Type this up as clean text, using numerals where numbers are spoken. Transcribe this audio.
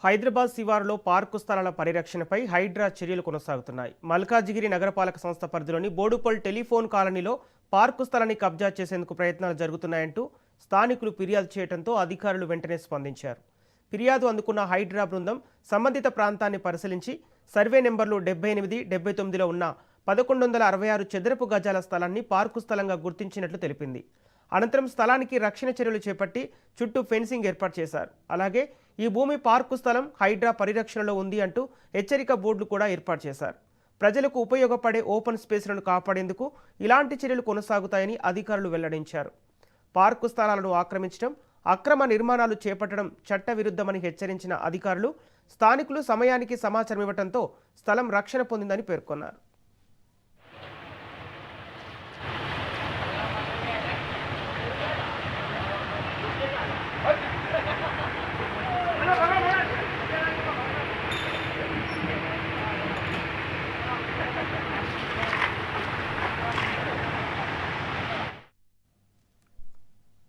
హైదరాబాద్ శివారులో పార్కు స్థలాల పరిరక్షణపై హైడ్రా చర్యలు కొనసాగుతున్నాయి. మల్కాజిగిరి నగరపాలక సంస్థ పరిధిలోని బోడుపల్ టెలిఫోన్ కాలనీలో పార్కు స్థలాన్ని కబ్జా చేసేందుకు ప్రయత్నాలు జరుగుతున్నాయంటూ స్థానికులు ఫిర్యాదు చేయడంతో అధికారులు వెంటనే స్పందించారు. ఫిర్యాదు అందుకున్న హైడ్రా బృందం సంబంధిత ప్రాంతాన్ని పరిశీలించి సర్వే నెంబర్లు 78, 79లో ఉన్న 1166 చదరపు గజాల స్థలాన్ని పార్కు స్థలంగా గుర్తించినట్లు తెలిపింది. అనంతరం స్థలానికి రక్షణ చర్యలు చేపట్టి చుట్టూ ఫెన్సింగ్ ఏర్పాటు చేశారు. అలాగే ఈ భూమి పార్కు స్థలం హైడ్రా పరిరక్షణలో ఉంది అంటూ హెచ్చరిక బోర్డులు కూడా ఏర్పాటు చేశారు. ప్రజలకు ఉపయోగపడే ఓపెన్ స్పేస్లను కాపాడేందుకు ఇలాంటి చర్యలు కొనసాగుతాయని అధికారులు వెల్లడించారు. పార్కు స్థలాలను ఆక్రమించడం, అక్రమ నిర్మాణాలు చేపట్టడం చట్టవిరుద్ధమని హెచ్చరించిన అధికారులు స్థానికులు సమయానికి సమాచారం ఇవ్వడంతో స్థలం రక్షణ పొందిందని పేర్కొన్నారు.